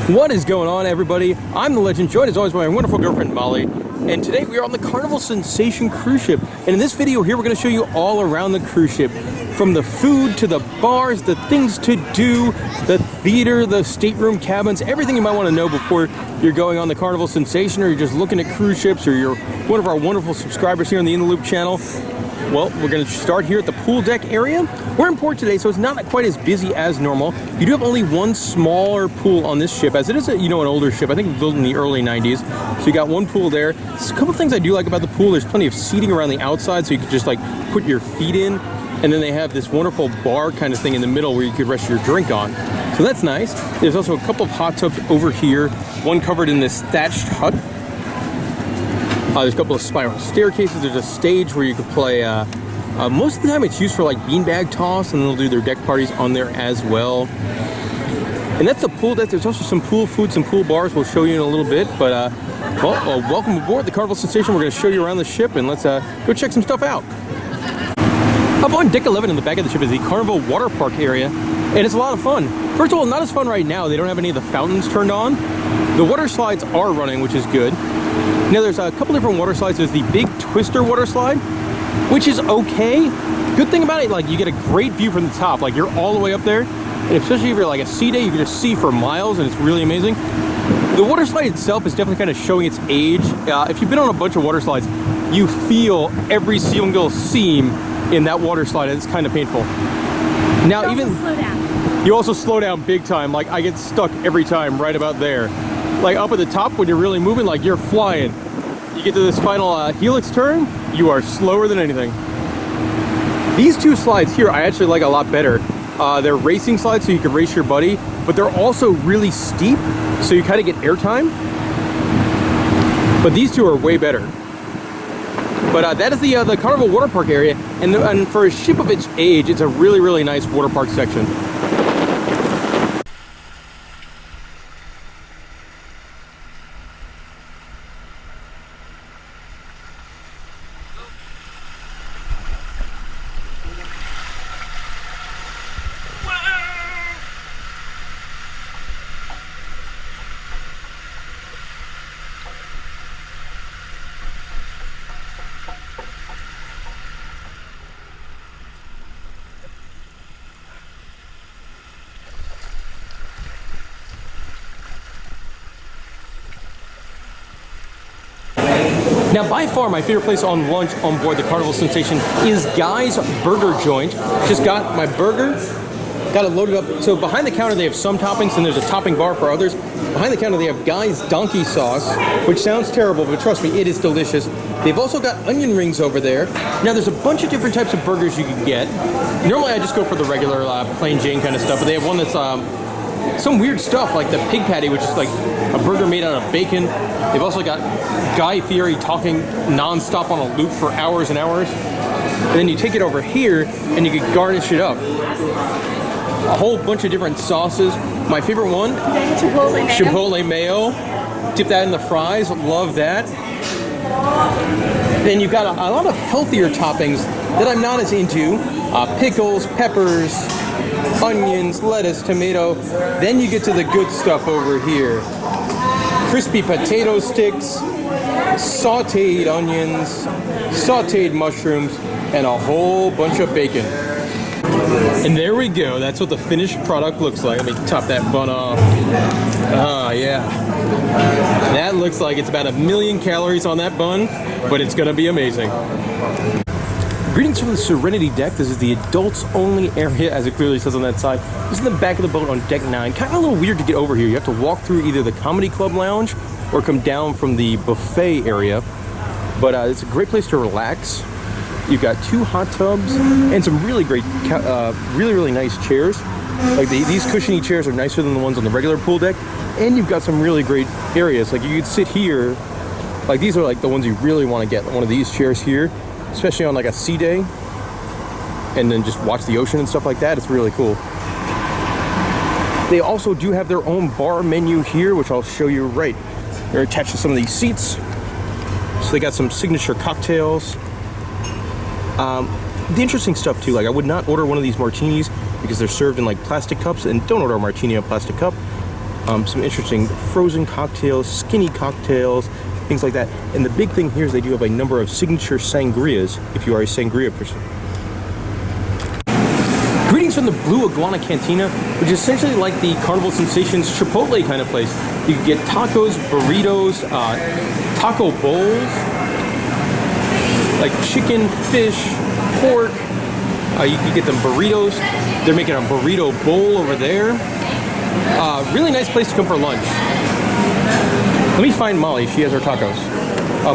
What is going on, everybody? I'm the legend, joined as always by my wonderful girlfriend Molly, and today we are on the Carnival Sensation cruise ship. And in this video here, we're going to show you all around the cruise ship, from the food to the bars, the things to do, the theater, the stateroom cabins, everything you might want to know before you're going on the Carnival Sensation, or you're just looking at cruise ships, or you're one of our wonderful subscribers here on the In the Loop channel. Well, we're going to start here at the pool deck area. We're in port today, so it's not quite as busy as normal. You do have only one smaller pool on this ship, as it is an older ship. I think it was built in the early 90s. So you got one pool there. There's a couple of things I do like about the pool. There's plenty of seating around the outside, so you can just like put your feet in. And then they have this wonderful bar kind of thing in the middle where you could rest your drink on. So that's nice. There's also a couple of hot tubs over here, one covered in this thatched hut. There's a couple of spiral staircases. There's a stage where you could play, most of the time it's used for like beanbag toss, and they'll do their deck parties on there as well. And that's the pool deck. There's also some pool food, some pool bars we'll show you in a little bit. But, welcome aboard the Carnival Sensation. We're going to show you around the ship, and let's go check some stuff out. Up on deck 11 in the back of the ship is the Carnival water park area, and it's a lot of fun. First of all, not as fun right now. They don't have any of the fountains turned on. The water slides are running, which is good. Now there's a couple different water slides. There's the big twister water slide, which is okay. Good thing about it, like you get a great view from the top. Like you're all the way up there, and especially if you're like a sea day, you can just see for miles, and it's really amazing. The water slide itself is definitely kind of showing its age. If you've been on a bunch of water slides, you feel every single seam in that water slide, and it's kind of painful. Now even slow down. You also slow down big time. Like I get stuck every time right about there. Like up at the top when you're really moving, like you're flying. You get to this final helix turn, you are slower than anything. These two slides here I actually like a lot better. They're racing slides, so you can race your buddy, but they're also really steep, so you kind of get airtime. But these two are way better. But that is the Carnival water park area, and for a ship of its age, it's a really, really nice water park section. Now, by far, my favorite place on lunch on board the Carnival Sensation is Guy's Burger Joint. Just got my burger, got it loaded up. So behind the counter, they have some toppings, and there's a topping bar for others. Behind the counter, they have Guy's Donkey Sauce, which sounds terrible, but trust me, it is delicious. They've also got onion rings over there. Now, there's a bunch of different types of burgers you can get. Normally, I just go for the regular plain Jane kind of stuff, but they have one that's some weird stuff, like the pig patty, which is like a burger made out of bacon. They've also got Guy Fieri talking non-stop on a loop for hours and hours. And then you take it over here and you can garnish it up. A whole bunch of different sauces. My favorite one, Chipotle mayo. Dip that in the fries, love that. Then you've got a lot of healthier toppings that I'm not as into. Pickles, peppers, onions, lettuce, tomato. Then you get to the good stuff over here. Crispy potato sticks, sauteed onions, sauteed mushrooms, and a whole bunch of bacon. And there we go. That's what the finished product looks like. Let me top that bun off. Ah, yeah. That looks like it's about 1,000,000 calories on that bun, but it's gonna be amazing. Greetings from the Serenity deck. This is the adults only area, as it clearly says on that side. This is in the back of the boat on deck 9. Kind of a little weird to get over here. You have to walk through either the Comedy Club Lounge or come down from the buffet area. But it's a great place to relax. You've got 2 hot tubs and some really great, really nice chairs. Like these cushiony chairs are nicer than the ones on the regular pool deck. And you've got some really great areas. Like you could sit here. Like these are like the ones you really want to get. One of these chairs here, especially on like a sea day, and then just watch the ocean and stuff like that. It's really cool. They also do have their own bar menu here, which I'll show you right. They're attached to some of these seats. So they got some signature cocktails. The interesting stuff too, like I would not order one of these martinis because they're served in like plastic cups, and don't order a martini in a plastic cup. some interesting frozen cocktails, skinny cocktails, things like that. And the big thing here is they do have a number of signature sangrias, if you are a sangria person. Greetings from the Blue Iguana Cantina, which is essentially like the Carnival Sensations Chipotle kind of place. You can get tacos, burritos, taco bowls, like chicken, fish, pork. You can get them burritos. They're making a burrito bowl over there. Really nice place to come for lunch. Let me find Molly. She has her tacos.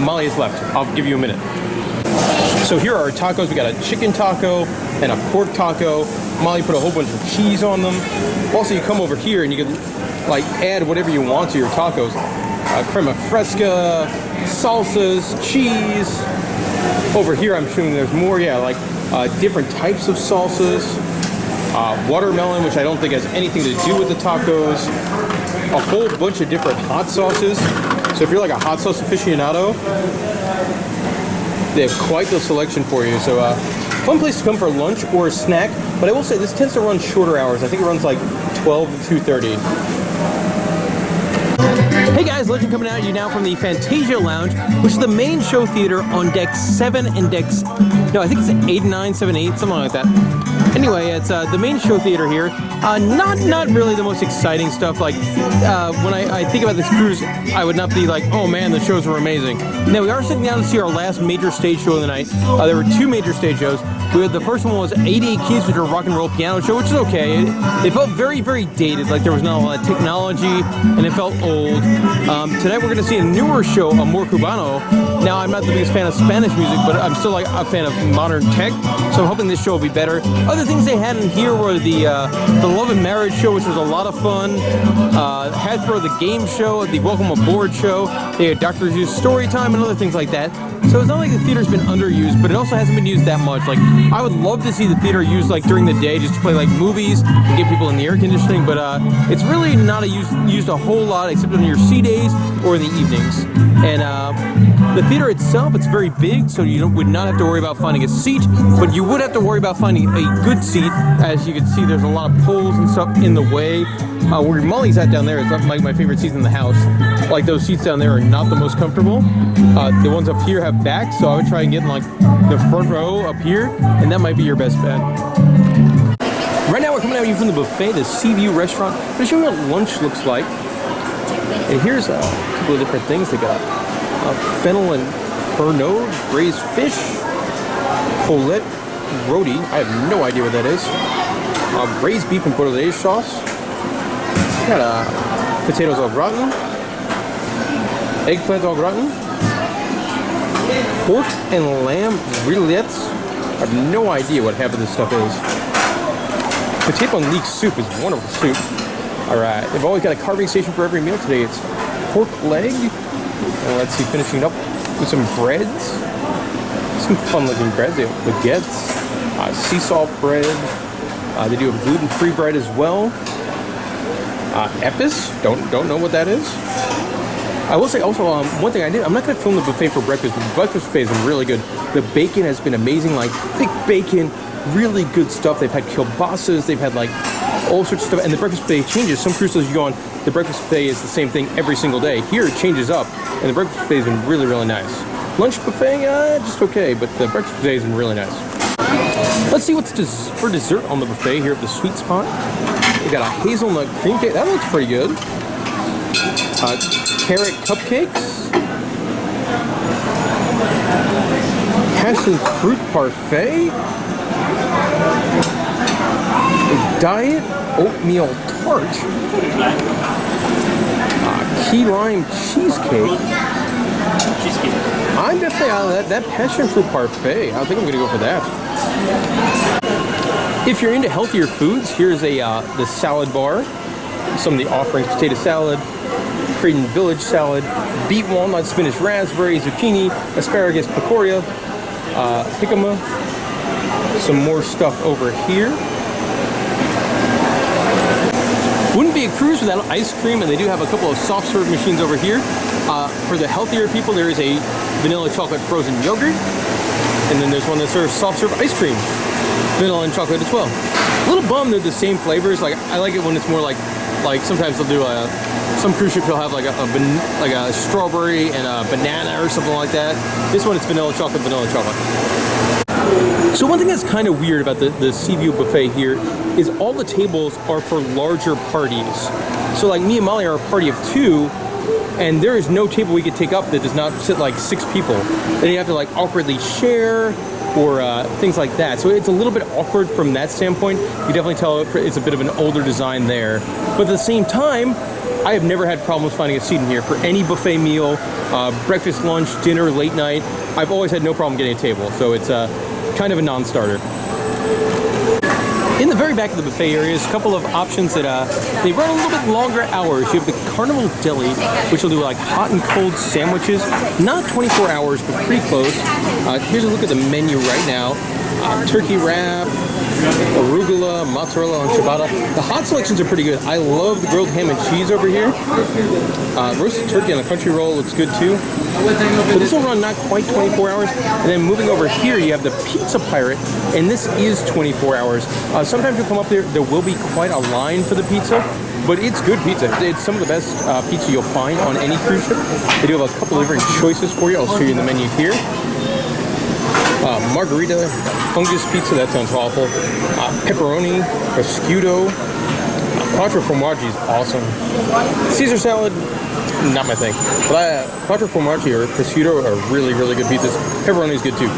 Molly is left. I'll give you a minute. So here are our tacos. We got a chicken taco and a pork taco. Molly put a whole bunch of cheese on them. Also, you come over here and you can like add whatever you want to your tacos. Crema fresca, salsas, cheese. Over here, I'm assuming there's more. Yeah, like different types of salsas. Watermelon, which I don't think has anything to do with the tacos. A whole bunch of different hot sauces. So if you're like a hot sauce aficionado, they have quite the selection for you. So fun place to come for lunch or a snack. But I will say this tends to run shorter hours. I think it runs like 12 to 2:30. Hey guys, Legend coming at you now from the Fantasia Lounge, which is the main show theater on deck 7 and decks, no, I think it's 8 and 9, 7, 8, something like that. Anyway, it's the main show theater here. Not really the most exciting stuff. Like when I think about this cruise, I would not be like, oh man, the shows were amazing. Now we are sitting down to see our last major stage show of the night. There were 2 major stage shows. The first one was 88 Keys, which was a rock and roll piano show, which is okay. It felt very, very dated, like there was not a lot of technology, and it felt old. Tonight we're going to see a newer show, Amor Cubano. Now I'm not the biggest fan of Spanish music, but I'm still like a fan of modern tech, so I'm hoping this show will be better. Other things they had in here were the Love and Marriage show, which was a lot of fun. Hasbro the Game show, the Welcome Aboard show. They had Dr. Zoo's Story Time and other things like that. So it's not like the theater's been underused, but it also hasn't been used that much. Like I would love to see the theater used like during the day, just to play like movies and get people in the air conditioning. But it's really not used a whole lot, except on your C days or in the evenings. And the theater itself, it's very big, so you would not have to worry about finding a seat, but you would have to worry about finding a good seat. As you can see, there's a lot of poles and stuff in the way. Where Molly sat down there is like my favorite seats in the house. Like those seats down there are not the most comfortable. The ones up here have backs, so I would try and get in like the front row up here, and that might be your best bet. Right now we're coming at you from the buffet, the Seaview restaurant. I'm going to show you what lunch looks like. And here's a couple of different things they got. Fennel and Pernod, braised fish, Paulette roti, I have no idea what that is. Braised beef and bolognese sauce. Got potatoes au gratin, eggplant au gratin, pork and lamb rillettes. I have no idea what half of this stuff is. Potato and leek soup is wonderful soup. Alright, they've always got a carving station for every meal. Today it's pork leg. And let's see, finishing it up with some breads. Some fun looking breads. They have baguettes, sea salt bread. They do have gluten-free bread as well. Epis, don't know what that is. I will say also one thing I'm not going to film the buffet for breakfast, but the breakfast buffet has been really good. The bacon has been amazing, like thick bacon, really good stuff. They've had kielbasa's, they've had like all sorts of stuff, and the breakfast buffet changes. Some cruises you go on, the breakfast buffet is the same thing every single day. Here it changes up, and the breakfast buffet has been really, really nice. Lunch buffet, just okay, but the breakfast buffet has been really nice. Let's see what's for dessert on the buffet here at the Sweet Spot. We got a hazelnut cream cake. That looks pretty good. Carrot cupcakes. Passion fruit parfait. A diet oatmeal tart. Key lime cheesecake. I'm definitely out of that passion fruit parfait. I think I'm gonna go for that. If you're into healthier foods, here's the salad bar. Some of the offerings: potato salad, Creighton Village salad, beet walnut, spinach, raspberry, zucchini, asparagus, picoria, jicama. Some more stuff over here. Wouldn't be a cruise without ice cream, and they do have a couple of soft serve machines over here. For the healthier people, there is a vanilla chocolate frozen yogurt, and then there's one that serves soft serve ice cream, vanilla and chocolate as well. A little bummed they're the same flavors. Like I like it when it's more like Like sometimes they'll do some cruise ship will have like a strawberry and a banana or something like that. This one it's vanilla chocolate, vanilla chocolate. So one thing that's kind of weird about the Seaview buffet here is all the tables are for larger parties. So like me and Molly are a party of 2, and there is no table we could take up that does not sit like 6 people. Then you have to like awkwardly share or things like that. So it's a little bit awkward from that standpoint. You definitely tell it's a bit of an older design there. But at the same time, I have never had problems finding a seat in here for any buffet meal, breakfast, lunch, dinner, late night. I've always had no problem getting a table. So it's kind of a non-starter. In the very back of the buffet area is a couple of options that they run a little bit longer hours. You have the Carnival Deli, which will do like hot and cold sandwiches, not 24 hours, but pretty close. Here's a look at the menu right now. Turkey wrap, arugula, mozzarella, and ciabatta. The hot selections are pretty good. I love the grilled ham and cheese over here. Roasted turkey on a country roll looks good too. So this will run not quite 24 hours. And then moving over here, you have the Pizza Pirate, and this is 24 hours. Sometimes you'll come up there, there will be quite a line for the pizza, but it's good pizza. It's some of the best pizza you'll find on any cruise ship. They do have a couple of different choices for you. I'll show you in the menu here. Margarita, fungus pizza, that sounds awful. Pepperoni, prosciutto, quattro formaggi is awesome. Caesar salad, not my thing. But quattro formaggi or prosciutto are really, really good pizzas. Pepperoni is good too.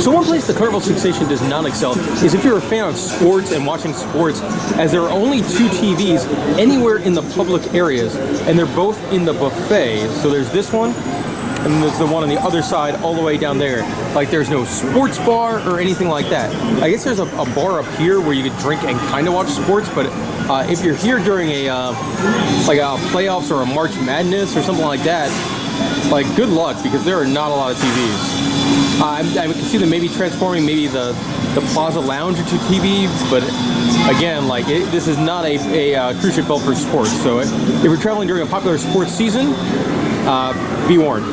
So one place the Carnival Sensation does not excel is if you're a fan of sports and watching sports, as there are only 2 TVs anywhere in the public areas, and they're both in the buffet. So there's this one, and there's the one on the other side all the way down there. Like there's no sports bar or anything like that. I guess there's a bar up here where you could drink and kind of watch sports, but if you're here during a playoffs or a March Madness or something like that, like good luck, because there are not a lot of TVs. I can see them maybe transforming maybe the Plaza Lounge into TV, but again, like this is not a cruise ship built for sports. So if you're traveling during a popular sports season, be warned.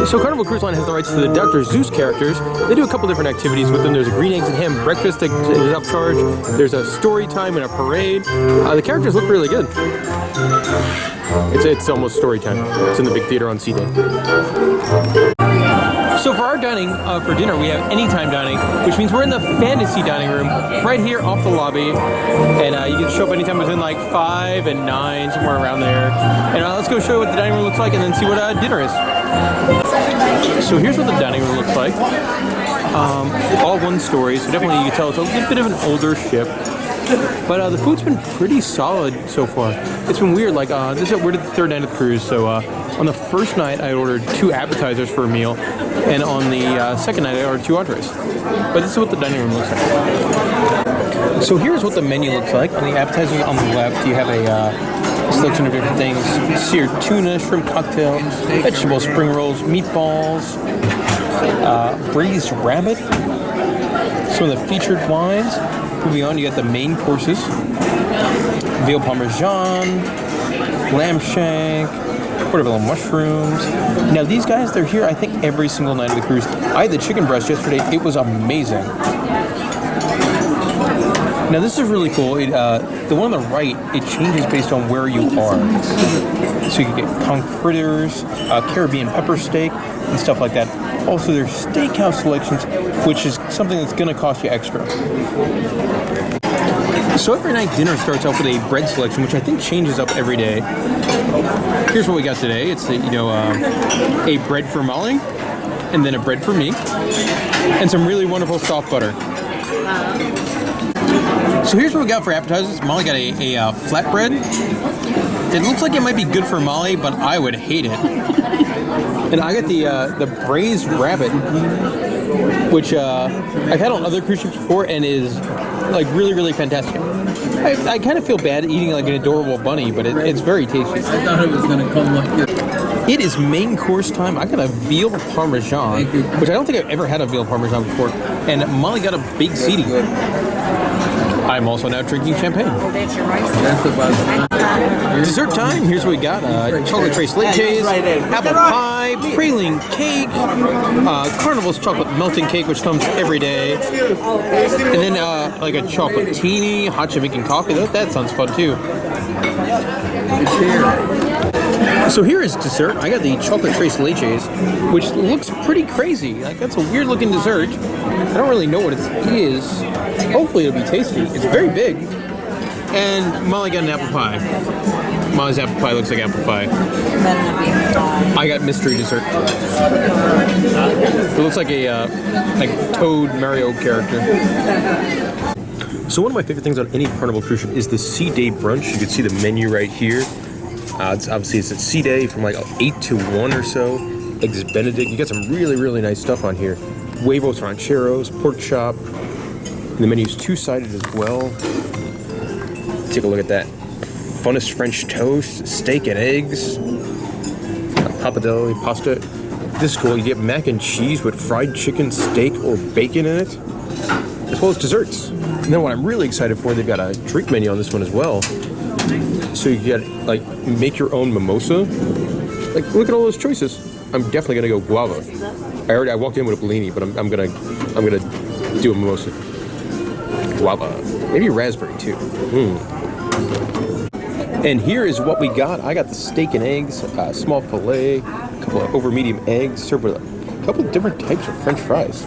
So Carnival Cruise Line has the rights to the Dr. Zeus characters. They do a couple different activities with them. There's a green eggs and ham breakfast that is upcharge. There's a story time and a parade. The characters look really good. It's almost story time. It's in the big theater on C-Day. So for our dining, for dinner, we have anytime dining, which means we're in the fantasy dining room right here off the lobby. And you can show up anytime between like 5 and 9, somewhere around there. And let's go show you what the dining room looks like and then see what dinner is. So here's what the dining room looks like. All one story, so definitely you can tell it's a little bit of an older ship. But the food's been pretty solid so far. It's been weird, like we're the 3rd night of the cruise, so on the first night I ordered 2 appetizers for a meal, and on the second night I ordered 2 entrees. But this is what the dining room looks like. So here's what the menu looks like. On the appetizers on the left, you have a selection of different things: seared tuna, shrimp cocktail, vegetable spring rolls, meatballs, braised rabbit, some of the featured wines. Moving on, you got the main courses: veal parmesan, lamb shank, portobello mushrooms. Now these guys, they're here I think every single night of the cruise. I had the chicken breast yesterday. It was amazing. Now this is really cool. The one on the right, it changes based on where you are. So you can get conch fritters, Caribbean pepper steak, and stuff like that. Also, there's steakhouse selections, which is something that's going to cost you extra. So every night dinner starts off with a bread selection, which I think changes up every day. Here's what we got today. It's a bread for Molly, and then a bread for me, and some really wonderful soft butter. So here's what we got for appetizers. Molly got a flatbread. It looks like it might be good for Molly, but I would hate it. And I got the braised rabbit, which I've had on other cruise ships before and is like really, really fantastic. I kind of feel bad eating like an adorable bunny, but it's very tasty. I thought it was going to come like this. It is main course time. I got a veal parmesan, which I don't think I've ever had a veal parmesan before. And Molly got a big seating. I'm also now drinking champagne. That's about Dessert time. Here's what we got: chocolate trace leches, apple pie, praline cake, Carnival's chocolate melting cake, which comes every day, and then like a chocolate teeny, hot Jamaican coffee. That sounds fun too. So here is dessert. I got the chocolate trace leches, which looks pretty crazy. Like, that's a weird looking dessert. I don't really know what it is. Hopefully it'll be tasty. It's very big. And Molly got an apple pie. Molly's apple pie looks like apple pie. I got mystery dessert. It looks like a Toad Mario character. So one of my favorite things on any Carnival cruise ship is the sea day brunch. You can see the menu right here. It's at sea day from like 8 to 1 or so. Eggs Benedict. You got some really, really nice stuff on here. Huevos rancheros, pork chop. And the menu's two-sided as well. Take a look at that. Funnest French toast, steak and eggs. Pappardelle pasta. This is cool. You get mac and cheese with fried chicken, steak, or bacon in it, as well as desserts. And then what I'm really excited for, they've got a drink menu on this one as well. So you get like make your own mimosa. Like, look at all those choices. I'm definitely gonna go guava. I walked in with a Bellini, but I'm gonna do a mimosa. Guava, maybe raspberry too. And here is what we got. I got the steak and eggs, small fillet, a couple of over medium eggs, served with a couple of different types of French fries.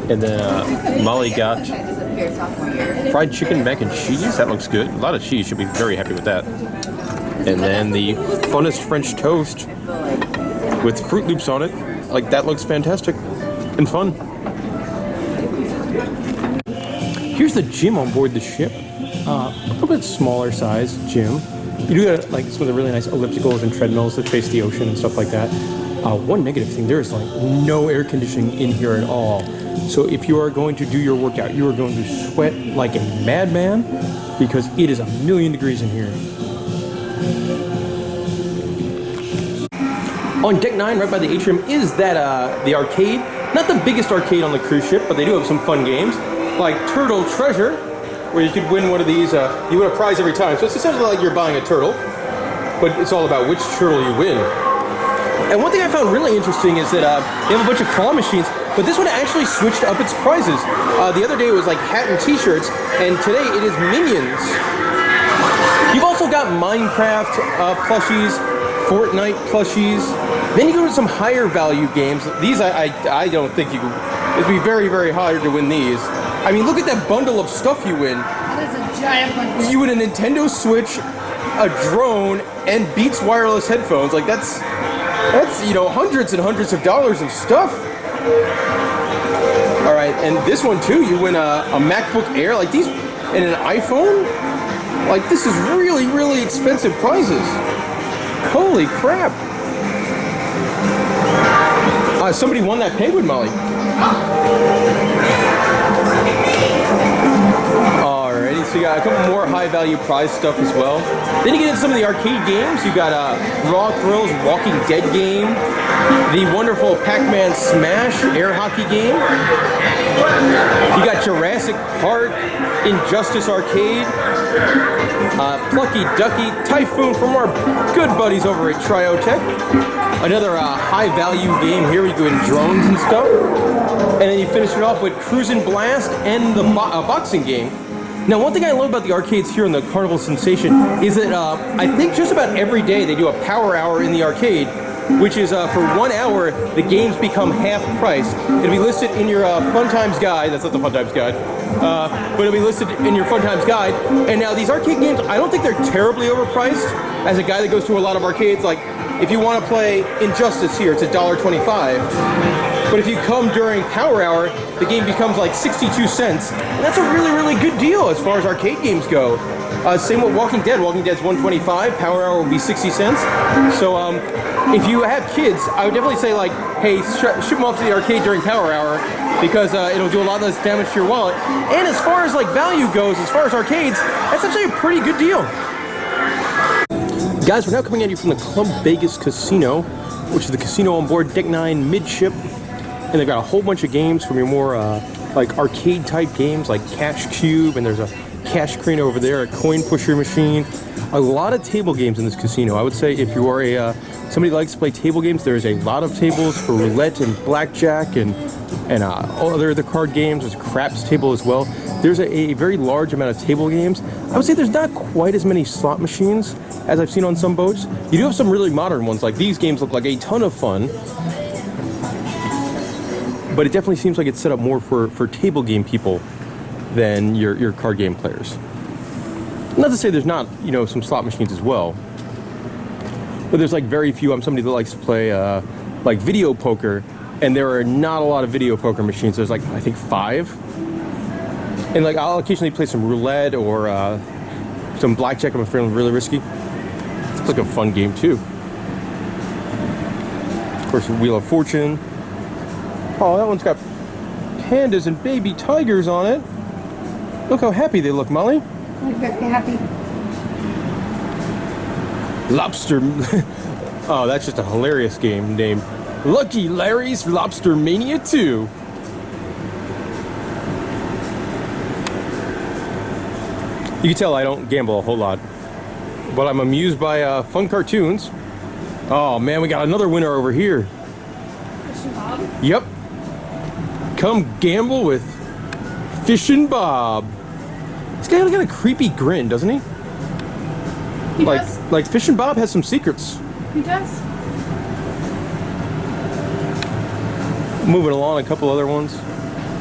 And then Molly got fried chicken, mac and cheese. That looks good. A lot of cheese. She'll be very happy with that. And then the funnest French toast with Fruit Loops on it. Like, that looks fantastic and fun. Here's the gym on board the ship. A little bit smaller size gym. You do got like some of the really nice ellipticals and treadmills that face the ocean and stuff like that. One negative thing, there is like no air conditioning in here at all. So if you are going to do your workout, you are going to sweat like a madman because it is 1,000,000 degrees in here. On deck 9, right by the atrium, is that the arcade. Not the biggest arcade on the cruise ship, but they do have some fun games, like Turtle Treasure, where you could win one of these. You win a prize every time. So it's essentially like you're buying a turtle, but it's all about which turtle you win. And one thing I found really interesting is that they have a bunch of claw machines, but this one actually switched up its prizes. The other day it was like hat and t-shirts, and today it is Minions. You've also got Minecraft plushies, Fortnite plushies. Then you go to some higher value games. These I don't think you could. It'd be very, very hard to win these. I mean, look at that bundle of stuff you win. That is a giant bundle. You win a Nintendo Switch, a drone, and Beats wireless headphones. Like, that's you know, hundreds and hundreds of dollars of stuff. All right, and this one too. You win a MacBook Air, like these, and an iPhone. Like, this is really, really expensive prizes. Holy crap! Somebody won that penguin, Molly. Alrighty, so you got a couple more high-value prize stuff as well. Then you get into some of the arcade games. You got Raw Thrills Walking Dead game, the wonderful Pac-Man Smash air hockey game. You got Jurassic Park, Injustice Arcade, Plucky Ducky, Typhoon from our good buddies over at Triotech. Another high-value game here. We do in drones and stuff. And then you finish it off with Cruisin' Blast and the boxing game. Now, one thing I love about the arcades here in the Carnival Sensation is that I think just about every day they do a power hour in the arcade, which is for 1 hour, the games become half price. It'll be listed in your Fun Times guide. That's not the Fun Times guide. But it'll be listed in your Fun Times guide. And now these arcade games, I don't think they're terribly overpriced. As a guy that goes to a lot of arcades, like if you want to play Injustice here, it's $1.25. But if you come during Power Hour, the game becomes like 62 cents. And that's a really, really good deal as far as arcade games go. Same with Walking Dead. Walking Dead's $1.25. Power Hour will be 60 cents. So if you have kids, I would definitely say like, hey, ship them off to the arcade during Power Hour because it'll do a lot less damage to your wallet. And as far as like value goes, as far as arcades, that's actually a pretty good deal. Guys, we're now coming at you from the Club Vegas Casino, which is the casino on board Deck 9 midship. And they've got a whole bunch of games from your more like arcade type games like Cash Cube, and there's a cash crane over there, a coin pusher machine. A lot of table games in this casino. I would say if you are somebody who likes to play table games, there's a lot of tables for roulette and blackjack and all other card games. There's a craps table as well. There's a very large amount of table games. I would say there's not quite as many slot machines as I've seen on some boats. You do have some really modern ones, like these games look like a ton of fun. But it definitely seems like it's set up more for table game people than your card game players. Not to say there's not, you know, some slot machines as well. But there's like very few. I'm somebody that likes to play like video poker, and there are not a lot of video poker machines. There's like, I think 5. And like I'll occasionally play some roulette or some blackjack if I'm feeling really risky. It's like a fun game too. Of course, Wheel of Fortune. Oh, that one's got pandas and baby tigers on it. Look how happy they look, Molly. I'm very happy. Lobster. Oh, that's just a hilarious game named Lucky Larry's Lobster Mania 2. You can tell I don't gamble a whole lot, but I'm amused by fun cartoons. Oh man, we got another winner over here. Fishing Bob? Yep. Come gamble with Fishin' Bob. This guy got a creepy grin, doesn't he? He does. Like Fishin' Bob has some secrets. He does. Moving along, a couple other ones.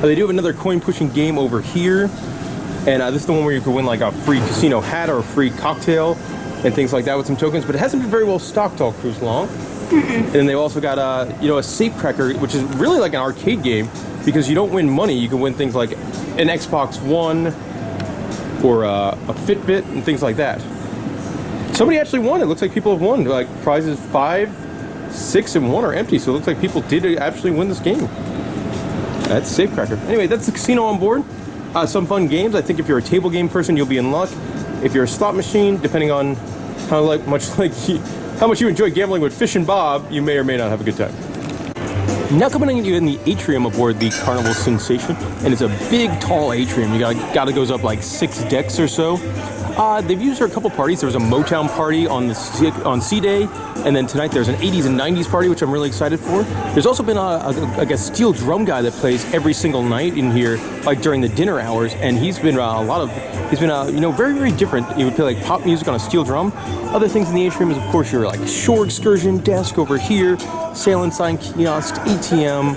They do have another coin pushing game over here. And this is the one where you can win like a free casino hat or a free cocktail and things like that with some tokens. But it hasn't been very well stocked all cruise long. And then they've also got you know, a safe cracker, which is really like an arcade game because you don't win money. You can win things like an Xbox One or a Fitbit and things like that. Somebody actually won. It looks like people have won. Like prizes 5, 6, and 1 are empty. So it looks like people did actually win this game. That's safe cracker. Anyway, that's the casino on board. Some fun games. I think if you're a table game person, you'll be in luck. If you're a slot machine, depending on how much you enjoy gambling with Fishin' Bob, you may or may not have a good time. Now coming in, you in the atrium aboard the Carnival Sensation, and it's a big, tall atrium. You got it goes up like 6 decks or so. They've used her a couple parties. There was a Motown party on Sea Day, and then tonight there's an 80s and 90s party, which I'm really excited for. There's also been a steel drum guy that plays every single night in here, like during the dinner hours, and he's been you know, very, very different. He would play like pop music on a steel drum. Other things in the atrium is, of course, your like shore excursion desk over here, sail and sign kiosks, ATM,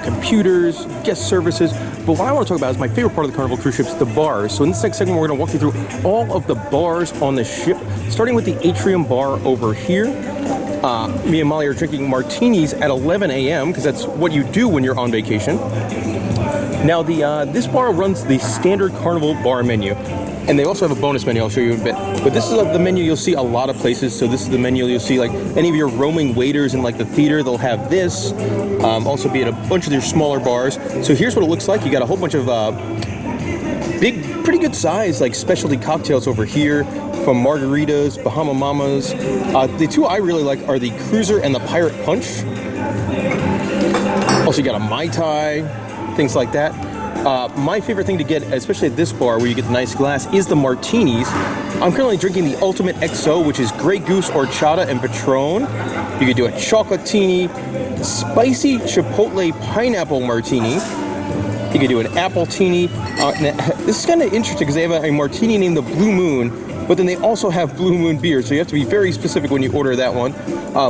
computers, guest services. But what I want to talk about is my favorite part of the Carnival cruise ships, the bars. So in this next segment, we're going to walk you through all of the bars on the ship, starting with the atrium bar over here. Me and Molly are drinking martinis at 11 a.m. because that's what you do when you're on vacation. Now, this bar runs the standard Carnival bar menu, and they also have a bonus menu I'll show you in a bit. But this is the menu you'll see a lot of places. So this is the menu you'll see, like any of your roaming waiters in like the theater, they'll have this. Also be at a bunch of your smaller bars. So here's what it looks like. You got a whole bunch of big, pretty good size like specialty cocktails over here, from margaritas, Bahama Mamas. The two I really like are the Cruiser and the Pirate Punch. Also, you got a Mai Tai, things like that. My favorite thing to get, especially at this bar where you get the nice glass, is the martinis. I'm currently drinking the Ultimate XO, which is Grey Goose, Horchata, and Patron. You could do a chocolatini, spicy chipotle pineapple martini. You could do an apple-tini. This is kind of interesting because they have a martini named the Blue Moon, but then they also have Blue Moon beer, so you have to be very specific when you order that one.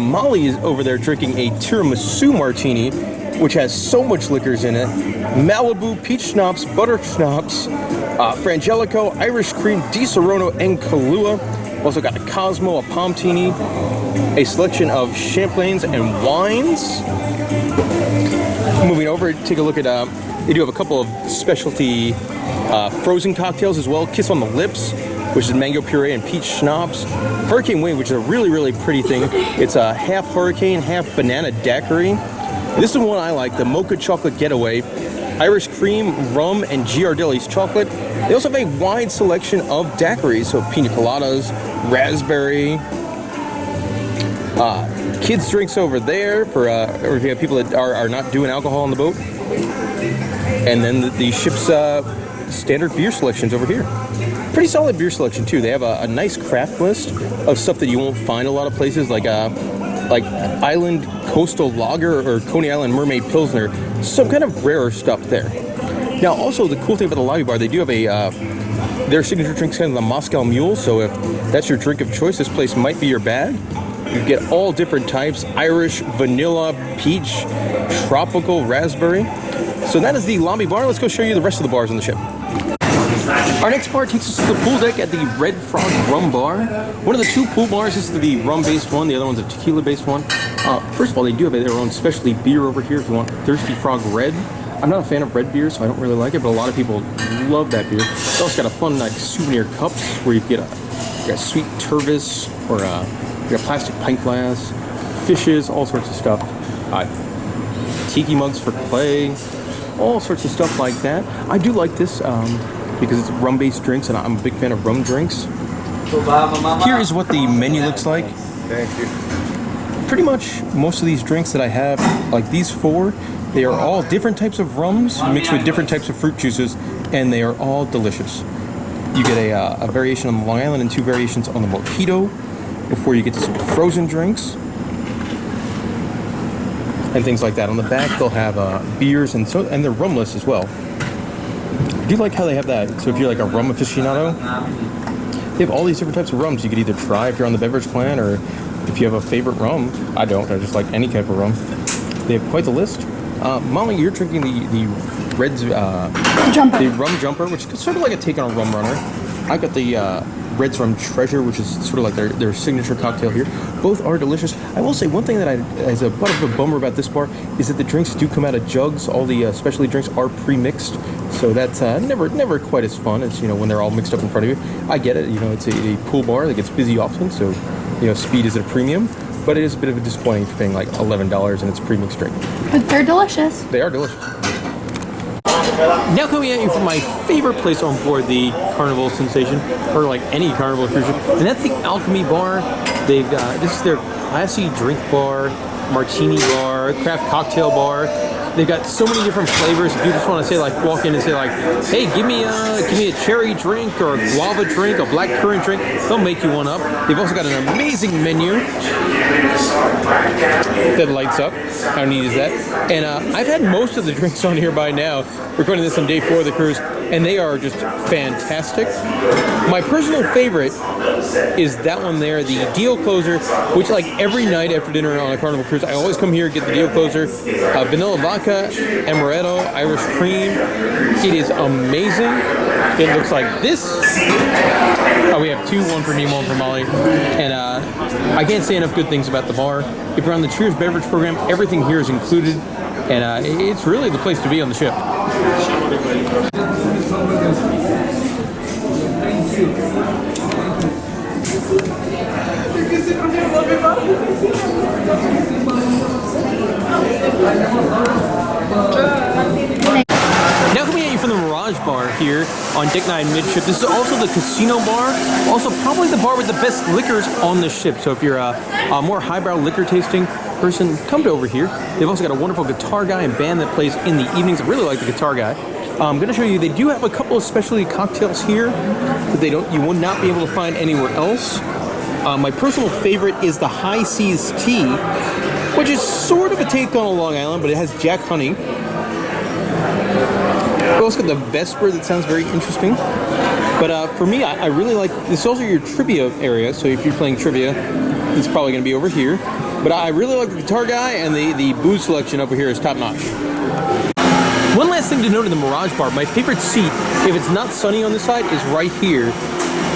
Molly is over there drinking a tiramisu martini, which has so much liquors in it. Malibu, peach schnapps, butter schnapps, Frangelico, Irish cream, Di Serono, and Kahlua. Also got a Cosmo, a Palmtini, a selection of champagnes and wines. Moving over, take a look at, they do have a couple of specialty frozen cocktails as well. Kiss on the Lips, which is mango puree and peach schnapps. Hurricane Wave, which is a really, really pretty thing. It's a half hurricane, half banana daiquiri. This is one I like, the Mocha Chocolate Getaway. Irish cream, rum, and Ghirardelli's chocolate. They also have a wide selection of daiquiris, so pina coladas, raspberry. Kids drinks over there for or if you have people that are not doing alcohol on the boat. And then the ship's standard beer selections over here. Pretty solid beer selection too. They have a nice craft list of stuff that you won't find a lot of places, like Island Coastal Lager or Coney Island Mermaid Pilsner. Some kind of rarer stuff there. Now, also the cool thing about the lobby bar, they do have their signature drink's kind of the Moscow Mule. So if that's your drink of choice, this place might be your bag. You get all different types: Irish, vanilla, peach, tropical, raspberry. So that is the lobby bar. Let's go show you the rest of the bars on the ship. Our next bar takes us to the pool deck at the Red Frog Rum Bar. One of the two pool bars. This is the rum-based one. The other one's a tequila-based one. First of all, they do have their own specialty beer over here if you want Thirsty Frog Red. I'm not a fan of red beer, so I don't really like it, but a lot of people love that beer. It's also got a fun souvenir cups where you get a sweet Tervis or you got a plastic pint glass, fishes, all sorts of stuff. Tiki mugs for clay, all sorts of stuff like that. I do like this because it's rum-based drinks, and I'm a big fan of rum drinks. Here is what the menu looks like. Thank you. Pretty much most of these drinks that I have, like these four, they are all different types of rums mixed with different types of fruit juices, and they are all delicious. You get a variation on the Long Island and two variations on the Mojito before you get to some frozen drinks and things like that. On the back, they'll have beers and they're rumless as well. I do like how they have that. So if you're like a rum aficionado, they have all these different types of rums you could either try if you're on the beverage plan, or if you have a favorite rum. I don't. I just like any type of rum. They have quite the list. Molly, you're drinking the Red's Jumper. the Rum Jumper, which is sort of like a take on a Rum Runner. I got the Red's Rum Treasure, which is sort of like their signature cocktail here. Both are delicious. I will say one thing that is a bit of a bummer about this bar is that the drinks do come out of jugs. All the specialty drinks are pre-mixed, so that's never quite as fun as when they're all mixed up in front of you. I get it. It's a pool bar that gets busy often, so speed is at a premium. But it is a bit of a disappointing for paying like $11 and it's a pre-mixed drink. But they're delicious. They are delicious. Now coming at you from my favorite place on board the Carnival Sensation, or like any Carnival cruise ship, and that's the Alchemy Bar. They've got, this is their classy drink bar, martini bar, craft cocktail bar. They've got so many different flavors. If you just want to say walk in and say hey, give me a cherry drink or a guava drink, a black currant drink, they'll make you one up. They've also got an amazing menu that lights up. How neat is that? And I've had most of the drinks on here by now. We're recording this on day 4 of the cruise, and they are just fantastic. My personal favorite is that one there, the deal closer, which like every night after dinner on a Carnival cruise, I always come here, get the deal closer, vanilla vodka, amaretto, Irish cream. It is amazing. It looks like this. We have 2, one for me, one for Molly. And I can't say enough good things about the bar. If you're on the Cheers beverage program, everything here is included. And it's really the place to be on the ship. Now coming at you from the Mirage Bar here on Deck 9 midship. This is also the casino bar. Also probably the bar with the best liquors on the ship. So if you're a more highbrow liquor tasting person, come to over here. They've also got a wonderful guitar guy and band that plays in the evenings. I really like the guitar guy. I'm going to show you, they do have a couple of specialty cocktails here that you will not be able to find anywhere else. My personal favorite is the High Seas Tea, which is sort of a take on a Long Island, but it has Jack honey. We've also got the Vesper that sounds very interesting. But for me, I really like, this is also your trivia area, so if you're playing trivia, it's probably going to be over here. But I really like the guitar guy, and the booze selection over here is top notch. One last thing to note in the Mirage Bar, my favorite seat, if it's not sunny on this side, is right here.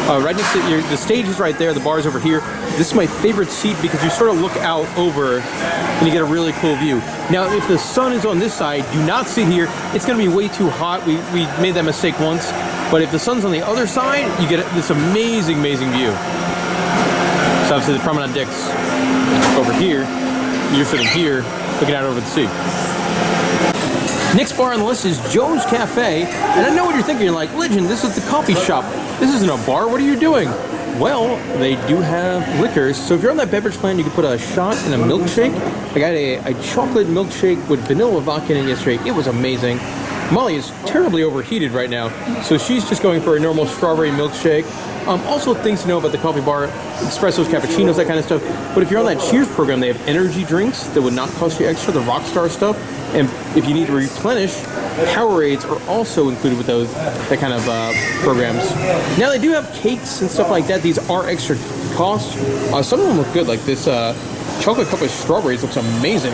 Right next to the stage is right there, the bar's over here. This is my favorite seat because you sort of look out over and you get a really cool view. Now, if the sun is on this side, do not sit here. It's going to be way too hot. We made that mistake once. But if the sun's on the other side, you get this amazing, amazing view. So obviously the promenade deck's over here. You're sitting here, looking out over the sea. Next bar on the list is Joe's Cafe, and I know what you're thinking. You're like, Legend, this is the coffee shop. This isn't a bar. What are you doing? Well, they do have liquors. So if you're on that beverage plan, you can put a shot in a milkshake. I got a chocolate milkshake with vanilla vodka in it yesterday. It was amazing. Molly is terribly overheated right now, so she's just going for a normal strawberry milkshake. Also, things to know about the coffee bar: espressos, cappuccinos, that kind of stuff. But if you're on that Cheers program, they have energy drinks that would not cost you extra, the Rockstar stuff. And if you need to replenish, Powerades are also included with that kind of programs. Now they do have cakes and stuff like that. These are extra cost. Some of them look good, like this chocolate cup with strawberries looks amazing.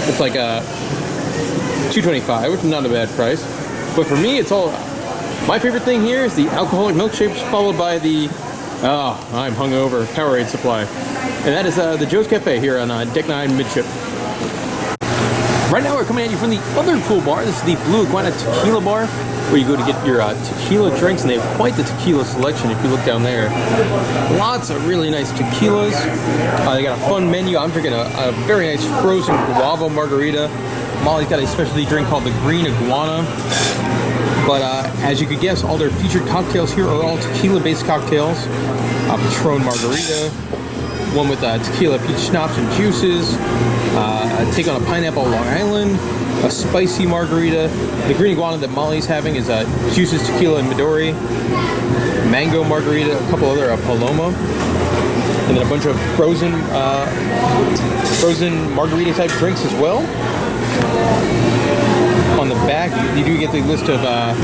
It's like $2.25, which is not a bad price. But for me, it's all. My favorite thing here is the alcoholic milkshakes, followed by the I'm hungover Powerade supply, and that is the Joe's Cafe here on Deck 9 Midship. Right now we're coming at you from the other cool bar. This is the Blue Iguana Tequila Bar, where you go to get your tequila drinks, and they have quite the tequila selection if you look down there. Lots of really nice tequilas. They got a fun menu. I'm drinking a very nice frozen guava margarita. Molly's got a specialty drink called the Green Iguana. But as you could guess, all their featured cocktails here are all tequila-based cocktails. Patron margarita, one with tequila peach schnapps and juices, a take on a pineapple Long Island, a spicy margarita. The Green Iguana that Molly's having is juices, tequila, and Midori. Mango margarita, a couple other Paloma, and then a bunch of frozen margarita type drinks as well. On the back, you do get the list of a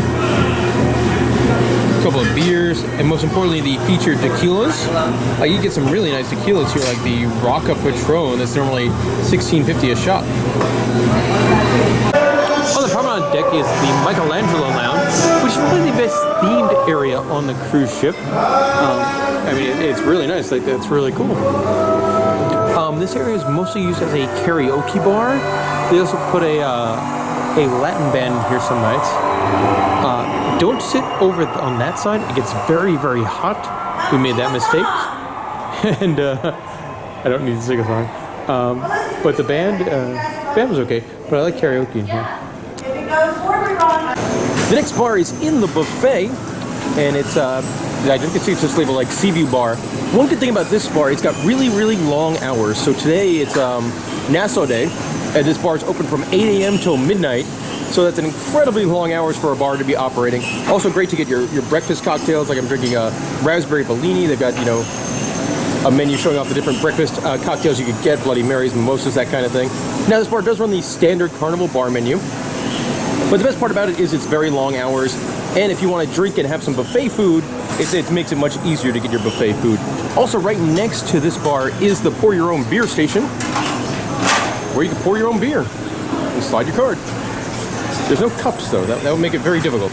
couple of beers, and most importantly, the featured tequilas. You get some really nice tequilas here, like the Rocca Patron. That's normally $16.50 a shot. On the promenade deck is the Michelangelo Lounge, which is probably the best themed area on the cruise ship. I mean, it's really nice. Like, it's really cool. This area is mostly used as a karaoke bar. They also put a Latin band in here some nights. Don't sit over on that side. It gets very, very hot. We made that mistake. And I don't need to sing a song. But the band was okay. But I like karaoke in here. The next bar is in the buffet. And it's, I think it's just labeled like Seaview Bar. One good thing about this bar, it's got really, really long hours. So today it's Nassau Day. And this bar is open from 8 a.m. till midnight. So that's an incredibly long hours for a bar to be operating. Also great to get your breakfast cocktails. Like I'm drinking a raspberry Bellini. They've got, a menu showing off the different breakfast cocktails you could get, Bloody Marys, mimosas, that kind of thing. Now this bar does run the standard Carnival bar menu. But the best part about it is it's very long hours. And if you want to drink and have some buffet food, it makes it much easier to get your buffet food. Also right next to this bar is the pour your own beer station, where you can pour your own beer and slide your card. There's no cups though, that would make it very difficult.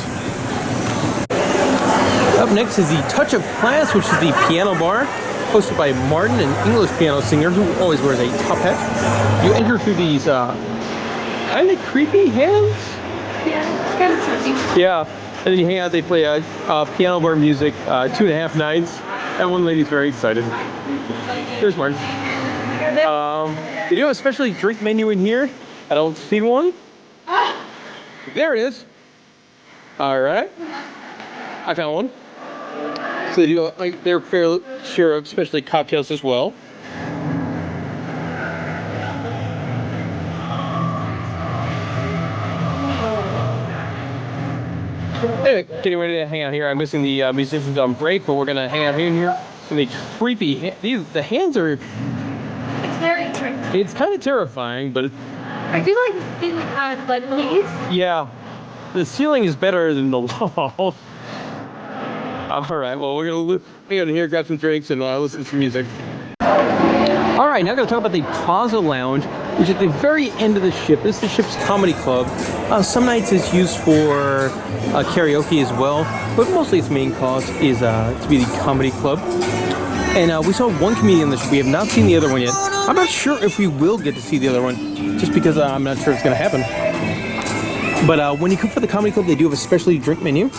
Up next is the Touch of Class, which is the piano bar, hosted by Martin, an English piano singer who always wears a top hat. You enter through these kind of creepy hands? Yeah, it's kind of creepy. Yeah, and then you hang out, they play piano bar music 2.5 nights, and one lady's very excited. There's Martin. They do have a specialty drink menu in here. I don't see one. There it is. All right. I found one. So they do like their fair share of specialty cocktails as well. Anyway, getting ready to hang out here. I'm missing the musicians on break, but we're gonna hang out here. And the creepy, the hands are. It's very tricky. It's kind of terrifying, but I feel like it's been like these. yeah, the ceiling is better than the wall. All right, well, we're gonna hang out here, grab some drinks, and listen to some music. All right, now I'm gonna talk about the Plaza Lounge, which is at the very end of the ship. This is the ship's comedy club. Some nights it's used for karaoke as well, but mostly its main cause is to be the comedy club. And we saw one comedian on the ship. We have not seen the other one yet. I'm not sure if we will get to see the other one, just because I'm not sure it's gonna happen. But when you come for the comedy club, they do have a specialty drink menu.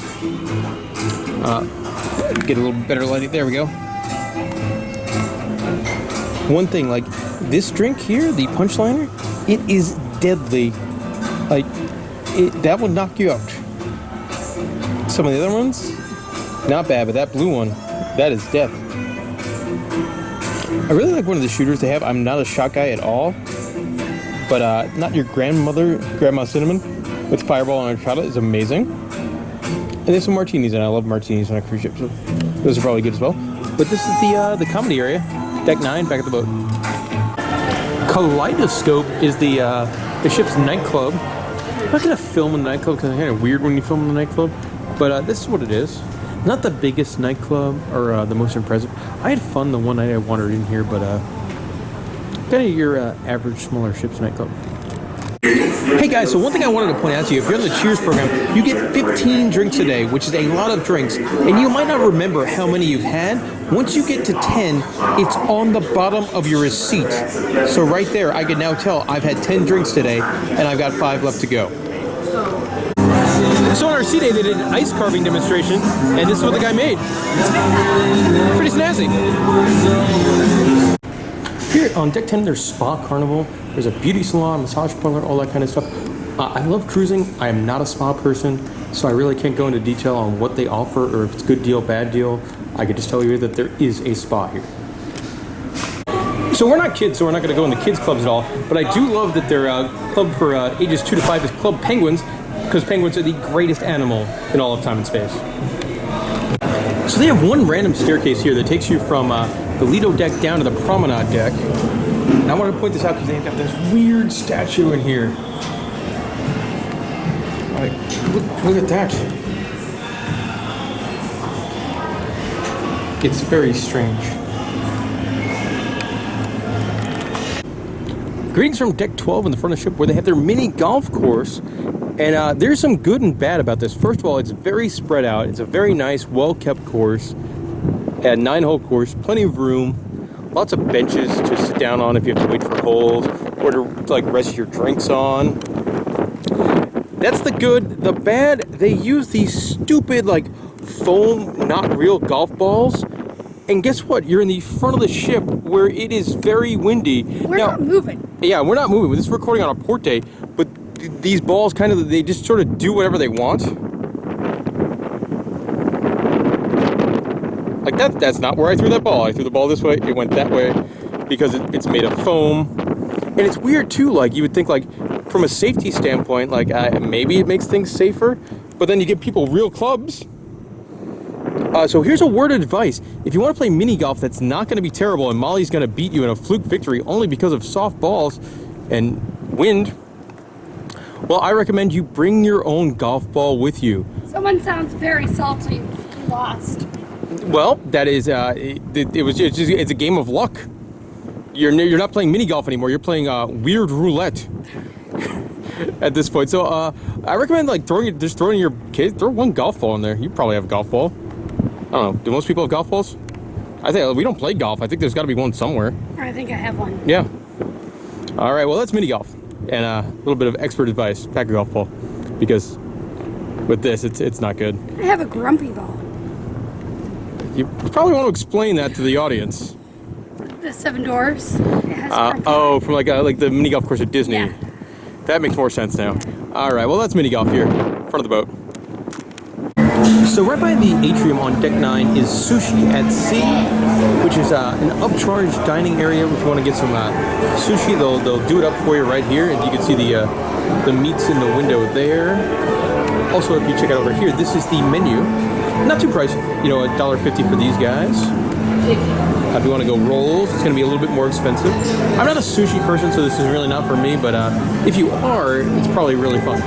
Get a little better lighting. There we go. One thing, like this drink here, the Punchliner, it is deadly. Like, that would knock you out. Some of the other ones, not bad, but that blue one, that is death. I really like one of the shooters they have. I'm not a shot guy at all, but not your Grandma Cinnamon. with Fireball and Horchata is amazing. And there's some martinis, and I love martinis on a cruise ship, so those are probably good as well. But this is the comedy area, deck 9, back at the boat. Kaleidoscope is the ship's nightclub. I'm not gonna film in the nightclub because it's kind of weird when you film in the nightclub, but this is what it is. Not the biggest nightclub or the most impressive. I had fun the one night I wandered in here, but kind of your average smaller ship's nightclub. Hey guys, so one thing I wanted to point out to you, if you're on the Cheers program, you get 15 drinks a day, which is a lot of drinks, and you might not remember how many you've had. Once you get to 10, it's on the bottom of your receipt. So right there, I can now tell I've had 10 drinks today, and I've got 5 left to go. So on our sea day, they did an ice carving demonstration, and this is what the guy made. Pretty snazzy. Here on deck 10, there's Spa Carnival. There's a beauty salon, massage parlor, all that kind of stuff. I love cruising. I am not a spa person, so I really can't go into detail on what they offer or if it's good deal, bad deal. I can just tell you that there is a spa here. So we're not kids, so we're not going to go into kids clubs at all, but I do love that their club for ages 2 to 5 is Club Penguins, because penguins are the greatest animal in all of time and space. So they have one random staircase here that takes you from the Lido deck down to the promenade deck. And I want to point this out because they've got this weird statue in here. Like, look at that. It's very strange. Greetings from deck 12 in the front of the ship where they have their mini golf course. And there's some good and bad about this. First of all, it's very spread out. It's a very nice, well-kept course. A 9-hole course, plenty of room, lots of benches to sit down on if you have to wait for holes, or to like rest your drinks on. That's the good. The bad, they use these stupid like foam, not real golf balls. And guess what? You're in the front of the ship where it is very windy. We're not moving. Yeah, we're not moving. This is recording on a port day, but these balls kind of, they just sort of do whatever they want. Like that's not where I threw that ball. I threw the ball this way, it went that way because it's made of foam. And it's weird too, like you would think like from a safety standpoint, like maybe it makes things safer, but then you give people real clubs. So here's a word of advice. If you want to play mini golf that's not going to be terrible and Molly's going to beat you in a fluke victory only because of soft balls and wind, well, I recommend you bring your own golf ball with you. Someone sounds very salty. Lost. Well, that is, it's a game of luck. You're not playing mini golf anymore. You're playing weird roulette at this point. So I recommend like throwing your kids. Throw one golf ball in there. You probably have a golf ball. I don't know. Do most people have golf balls? I think we don't play golf. I think there's got to be one somewhere. I think I have one. Yeah. All right. Well, that's mini golf and a little bit of expert advice. Pack a golf ball because with this, it's not good. I have a grumpy ball. You probably want to explain that to the audience. The Seven Dwarfs. It has Oh, from like the mini golf course at Disney. Yeah. That makes more sense now. All right, well that's mini golf here, front of the boat. So right by the atrium on deck 9 is Sushi at Sea, which is an upcharged dining area. If you want to get some sushi, they'll do it up for you right here, and you can see the meats in the window there. Also, if you check out over here, this is the menu. Not too pricey, you know, $1.50 for these guys. If you want to go rolls, it's going to be a little bit more expensive. I'm not a sushi person, so this is really not for me, but if you are, it's probably really fun.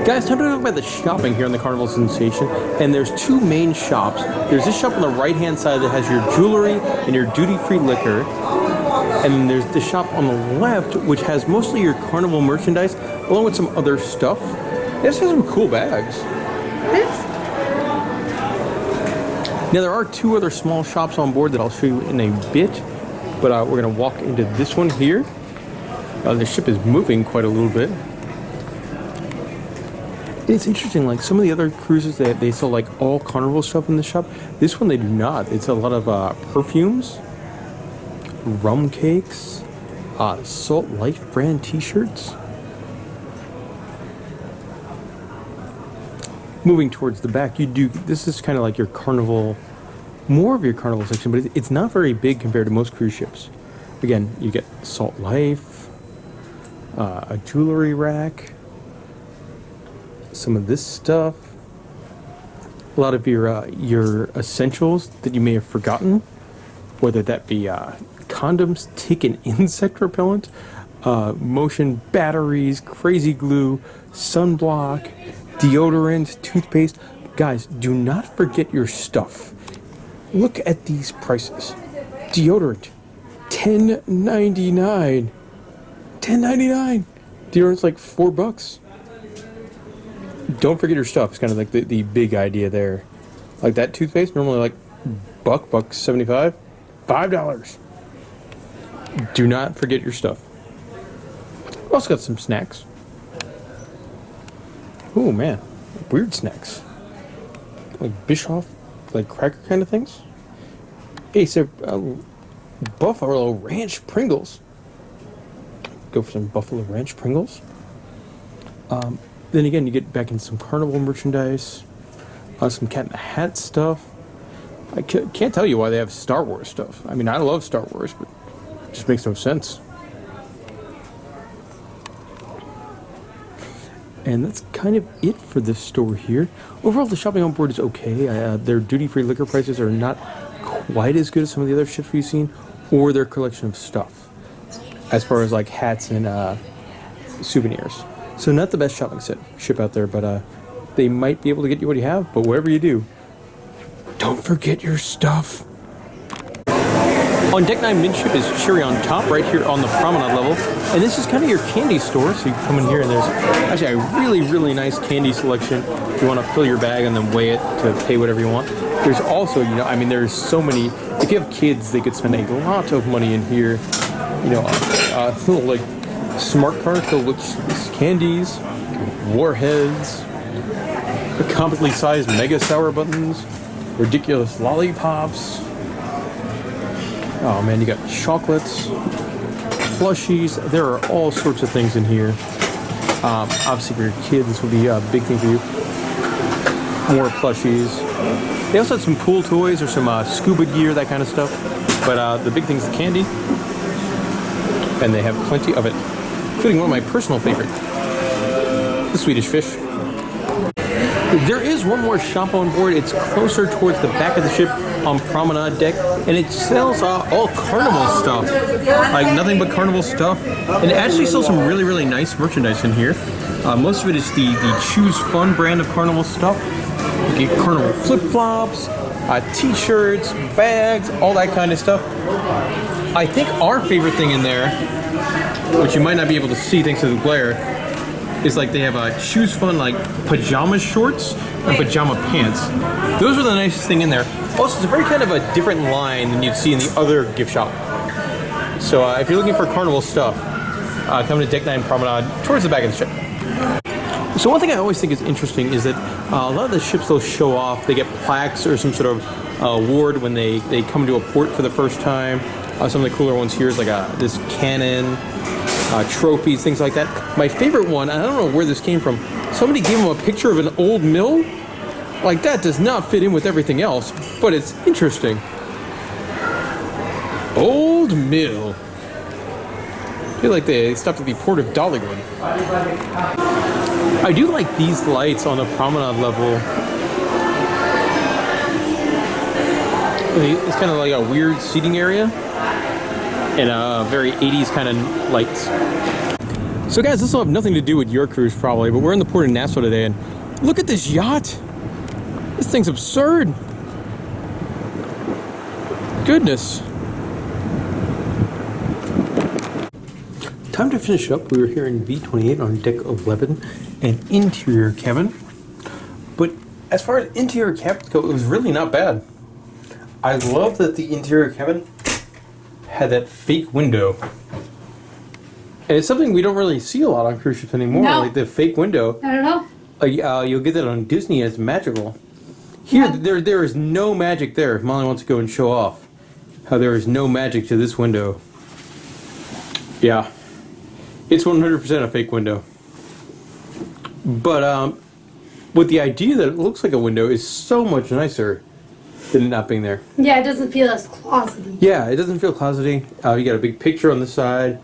Guys, time to talk about the shopping here on the Carnival Sensation, and there's two main shops. There's this shop on the right-hand side that has your jewelry and your duty-free liquor, and then there's the shop on the left, which has mostly your Carnival merchandise, along with some other stuff. This has some cool bags. Now there are two other small shops on board that I'll show you in a bit, but we're going to walk into this one here. The ship is moving quite a little bit. And it's interesting, like some of the other cruises, they sell like all Carnival stuff in the shop. This one they do not. It's a lot of perfumes, rum cakes, Salt Life brand t-shirts. Moving towards the back, this is kind of like your Carnival, more of your Carnival section, but it's not very big compared to most cruise ships. Again, you get Salt Life, a jewelry rack, some of this stuff. A lot of your essentials that you may have forgotten, whether that be condoms, tick and insect repellent, motion batteries, crazy glue, sunblock, deodorant, toothpaste. Guys, do not forget your stuff. Look at these prices. Deodorant, $10.99. $10.99. Deodorant's like $4. Don't forget your stuff. It's kind of like the big idea there. Like that toothpaste, normally like $1.75, $5. Do not forget your stuff. Also got some snacks. Oh man, weird snacks. Like Bischoff, like cracker kind of things. Hey, so Buffalo Ranch Pringles. Go for some Buffalo Ranch Pringles. Then again, you get back in some Carnival merchandise, some Cat in the Hat stuff. I can't tell you why they have Star Wars stuff. I mean, I love Star Wars, but it just makes no sense. And that's kind of it for this store here. Overall, the shopping on board is okay. Their duty-free liquor prices are not quite as good as some of the other ships we've seen, or their collection of stuff, as far as like hats and souvenirs. So not the best shopping ship out there, but they might be able to get you what you have. But whatever you do, don't forget your stuff. On Deck 9 midship is Cherry on Top, right here on the promenade level. And this is kind of your candy store. So you come in here and there's actually a really, really nice candy selection. If you want to fill your bag and then weigh it to pay whatever you want. There's also, you know, I mean, there's so many. If you have kids, they could spend a lot of money in here. You know, little like smart cards filled with candies, warheads, comically sized mega sour buttons, ridiculous lollipops. Oh man, you got chocolates, plushies. There are all sorts of things in here. Obviously for your kids, this will be a big thing for you. More plushies. They also had some pool toys or some scuba gear, that kind of stuff. But the big thing is the candy. And they have plenty of it, including one of my personal favorite, the Swedish fish. There is one more shop on board. It's closer towards the back of the ship on promenade deck, and it sells all Carnival stuff, like nothing but Carnival stuff. And it actually sells some really, really nice merchandise in here. Most of it is the Choose Fun brand of Carnival stuff. You get Carnival flip-flops, t-shirts, bags, all that kind of stuff. I think our favorite thing in there, which you might not be able to see thanks to the glare, is like they have Choose Fun like pajama shorts and pajama pants. Those are the nicest thing in there. Also, it's a very kind of a different line than you'd see in the other gift shop. So if you're looking for Carnival stuff, come to Deck 9 Promenade towards the back of the ship. So one thing I always think is interesting is that a lot of the ships they'll show off, they get plaques or some sort of award when they come to a port for the first time. Some of the cooler ones here is like this cannon, trophies, things like that. My favorite one, I don't know where this came from, somebody gave him a picture of an old mill. Like that does not fit in with everything else, but it's interesting. Old mill. I feel like they stopped at the port of Dollywood. I do like these lights on the promenade level. It's kind of like a weird seating area and a very 80s kind of lights. So guys, this will have nothing to do with your cruise probably, but we're in the port of Nassau today and look at this yacht. This thing's absurd. Goodness. Time to finish up. We were here in B28 on deck 11 and interior cabin. But as far as interior cabins go, it was really not bad. I love that the interior cabin had that fake window. And it's something we don't really see a lot on cruise ships anymore, No. like the fake window. I don't know. You'll get that on Disney, it's magical. Here, Yeah. there is no magic there. If Molly wants to go and show off how there is no magic to this window. Yeah. It's 100% a fake window. But with the idea that it looks like a window is so much nicer than it not being there. Yeah, it doesn't feel as closety. Yeah, it doesn't feel closety. You got a big picture on the side.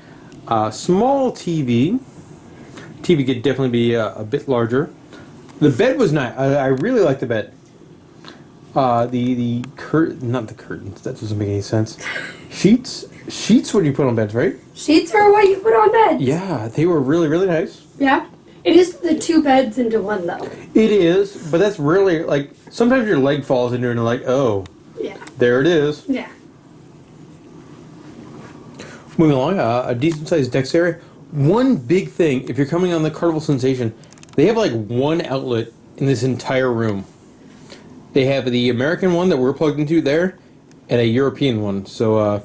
Small TV. TV could definitely be a bit larger. The bed was nice. I really liked the bed. Not the curtains. That doesn't make any sense. Sheets. Sheets. What do you put on beds, right? Sheets are what you put on beds. Yeah, they were really, really nice. Yeah. It is the 2 beds into 1 though. It is, but that's really like sometimes your leg falls into it and you're like, oh, Yeah. there it is. Yeah. Moving along, a decent sized decks area. One big thing, if you're coming on the Carnival Sensation, they have like one outlet in this entire room. They have the American one that we're plugged into there, and a European one. So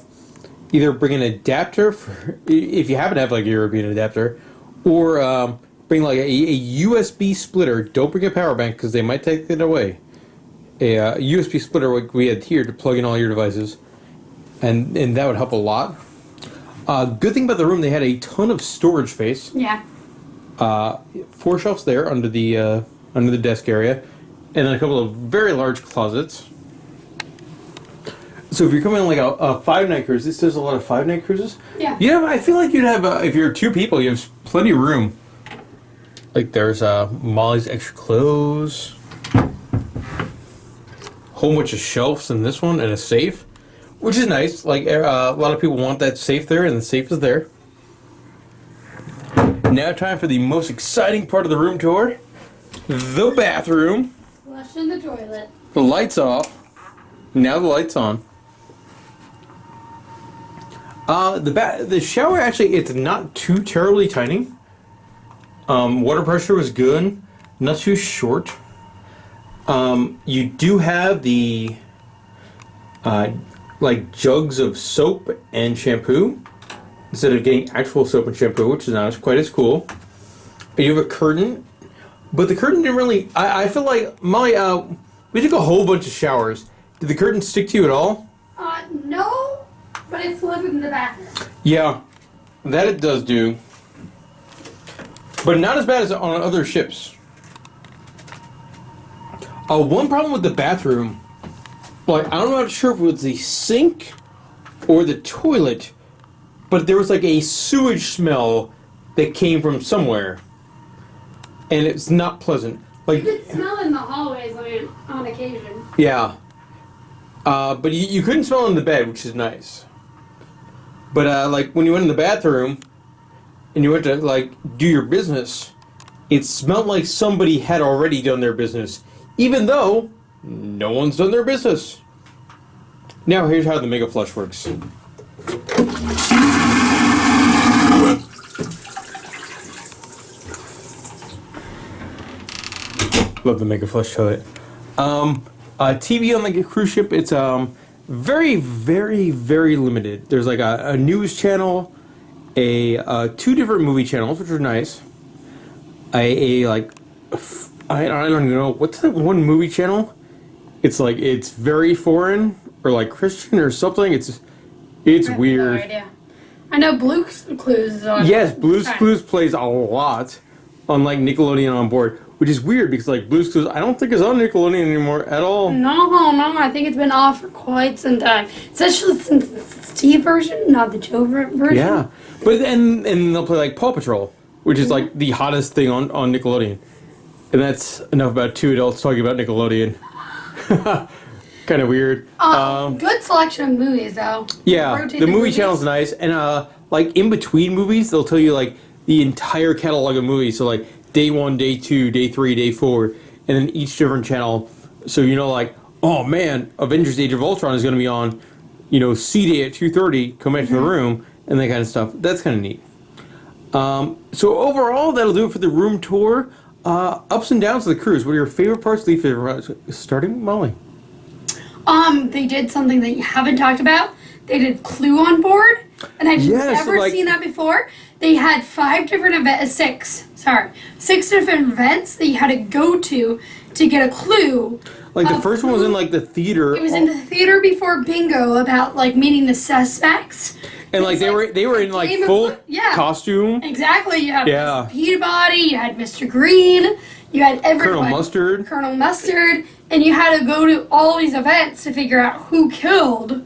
either bring an adapter for, if you happen to have like a European adapter, or bring like a USB splitter. Don't bring a power bank because they might take it away. A USB splitter like we had here to plug in all your devices, and that would help a lot. Good thing about the room, they had a ton of storage space. Yeah. 4 shelves there under the desk area, and then a couple of very large closets. So if you're coming on like a 5-night cruise, this does a lot of 5-night cruises. Yeah. You know, I feel like you'd have if you're 2 people, you have plenty of room. Like there's Molly's extra clothes, whole bunch of shelves in this one, and a safe. Which is nice. Like a lot of people want that safe there, and the safe is there. Now time for the most exciting part of the room tour. The bathroom. Flush in the toilet. The lights off. Now the lights on. The shower, actually, it's not too terribly tiny. Water pressure was good. Not too short. You do have the like jugs of soap and shampoo instead of getting actual soap and shampoo, which is not quite as cool. You have a curtain, but the curtain didn't really. I feel like Molly. We took a whole bunch of showers. Did the curtain stick to you at all? No, but it's floated in the bathroom. Yeah, that it does do, but not as bad as on other ships. One problem with the bathroom. Like, I'm not sure if it was the sink or the toilet, but there was like a sewage smell that came from somewhere, and it's not pleasant. Like, You could smell in the hallways on occasion. yeah, but you couldn't smell in the bed, which is nice. But like when you went in the bathroom and you went to like do your business, it smelled like somebody had already done their business, even though no one's done their business. Now here's how the Mega Flush works. Love the Mega Flush toilet. TV on the cruise ship, it's very, very, very limited. There's like a news channel, 2 different movie channels, which are nice. I don't even know, what's that one movie channel? It's like, it's very foreign, or like Christian or something. It's weird. No idea. I know Blue's Clues is on. Yes, Blue's Clues plays a lot on like Nickelodeon on board, which is weird because like Blue's Clues I don't think is on Nickelodeon anymore at all. No, I think it's been off for quite some time. Especially since the Steve version, not the Joe version. Yeah, but and they'll play like Paw Patrol, which is like the hottest thing on Nickelodeon. And that's enough about 2 adults talking about Nickelodeon. Kind of weird. Good selection of movies, though. Yeah, Rotate the movie movies. channel's nice, and like in between movies, they'll tell you like the entire catalog of movies. So like day 1, day 2, day 3, day 4, and then each different channel. So you know, like, oh man, Avengers: Age of Ultron is going to be on, you know, C Day at 2:30. Come back to the room, and that kind of stuff. That's kind of neat. So overall, that'll do it for the room tour. Ups and downs of the cruise. What are your favorite parts, least favorite parts? Starting with Molly. They did something that you haven't talked about. They did Clue on board, and I've never seen that before. They had 6 different events that you had to go to get a clue. Like the first one was in like the theater. It was in the theater before bingo about like meeting the suspects. And like they were in like full costume. Exactly. You had Mr. Peabody, you had Mr. Green, you had everyone. Colonel Mustard, and you had to go to all these events to figure out who killed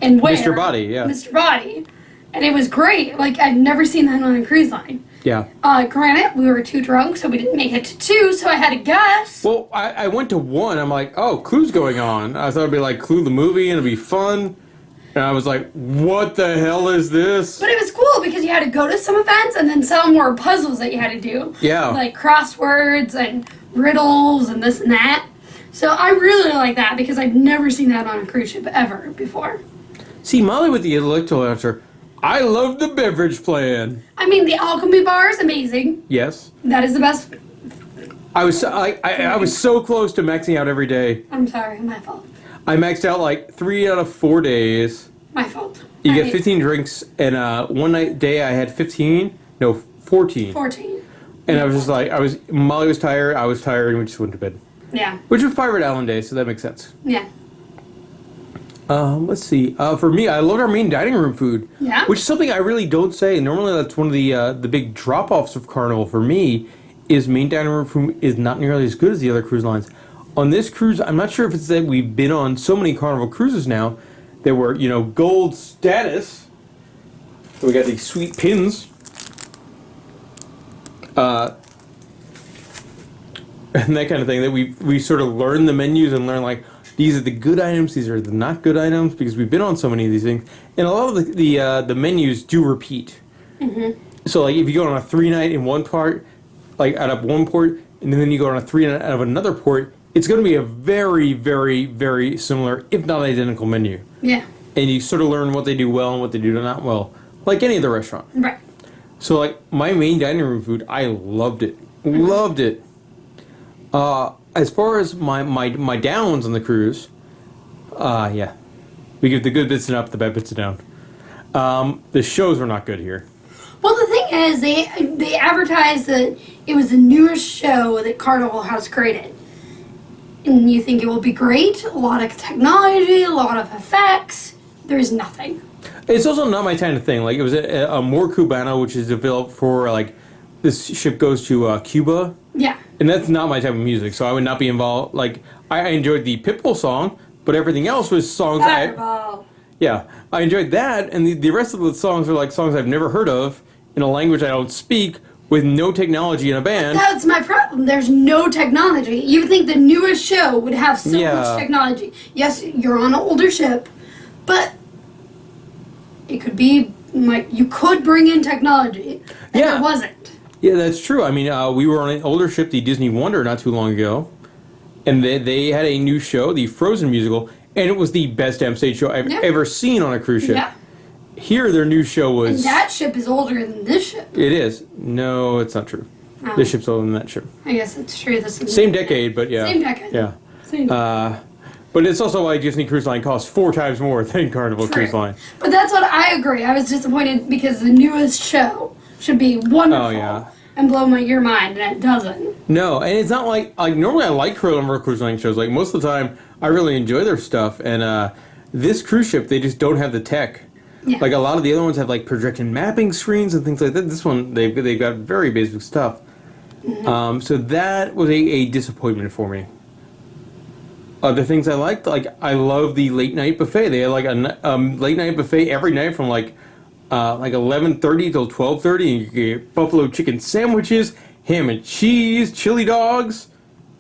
and where. Mr. Body, yeah. Mr. Body. And it was great. Like, I've never seen that on a cruise line. Yeah. Granted, we were too drunk, so we didn't make it to 2, so I had to guess. Well, I went to 1. I'm like, oh, Clue's going on. I thought it'd be like Clue the movie and it'd be fun. And I was like, what the hell is this? But it was cool because you had to go to some events and then some were puzzles that you had to do. Yeah. Like crosswords and riddles and this and that. So I really like that because I've never seen that on a cruise ship ever before. See, Molly with the intellectual answer, I love the beverage plan. I mean, the Alchemy Bar is amazing. Yes. That is the best. I was so close to maxing out every day. I'm sorry, my fault. I maxed out like 3 out of 4 days. My fault. You get 15 drinks, and one day I had 14. 14. And I was just like, Molly was tired, I was tired, and we just went to bed. Yeah. Which was Pirate Island Day, so that makes sense. Yeah. Let's see. For me, I loved our main dining room food. Yeah. Which is something I really don't say. Normally, that's one of the big drop-offs of Carnival for me. Is main dining room food is not nearly as good as the other cruise lines. On this cruise, I'm not sure if it's that we've been on so many Carnival cruises now that we're gold status. So we got these sweet pins. And that kind of thing, that we sort of learn the menus and learn like these are the good items, these are the not good items, because we've been on so many of these things, and a lot of the menus do repeat. Mm-hmm. So like if you go on a 3-night in one part, like out of one port, and then you go on a 3-night out of another port, it's going to be a very, very, very similar, if not identical menu. Yeah. And you sort of learn what they do well and what they do not well, like any other restaurant. Right. So like my main dining room food, I loved it, loved it. As far as my downs on the cruise, yeah, we give the good bits and up, the bad bits and down. The shows were not good here. Well, the thing is, they advertised that it was the newest show that Carnival has created. And you think it will be great, a lot of technology, a lot of effects. There's nothing. It's also not my kind of thing. Like, it was a more Cubano, which is developed for, like, this ship goes to Cuba. Yeah. And that's not my type of music, so I would not be involved. Like, I enjoyed the Pitbull song, but everything else was songs Yeah, I enjoyed that, and the rest of the songs are like songs I've never heard of in a language I don't speak, with no technology in a band. That's my problem. There's no technology. You would think the newest show would have so much technology. Yes, you're on an older ship, but it could be like you could bring in technology, and it wasn't. Yeah, that's true. I mean, we were on an older ship, the Disney Wonder, not too long ago, and they had a new show, the Frozen musical, and it was the best damn stage show I've ever seen on a cruise ship. Yeah. Here, their new show was... And that ship is older than this ship. It is. No, it's not true. Oh. This ship's older than that ship. I guess it's true. Same decade, but yeah. Same decade. Yeah. Same decade. But it's also why Disney Cruise Line costs 4 times more than Carnival Cruise Line. But that's what I agree. I was disappointed because the newest show should be wonderful and blow your mind, and it doesn't. No, and it's not like normally I like Carnival Cruise Line shows. Like, most of the time, I really enjoy their stuff. And this cruise ship, they just don't have the tech. Yeah. Like, a lot of the other ones have, like, projection mapping screens and things like that. This one, they've got very basic stuff. Mm-hmm. So that was a disappointment for me. Other things I liked, like, I love the late night buffet. They had, like, a late night buffet every night from, like 11:30 till 12:30. And you get buffalo chicken sandwiches, ham and cheese, chili dogs.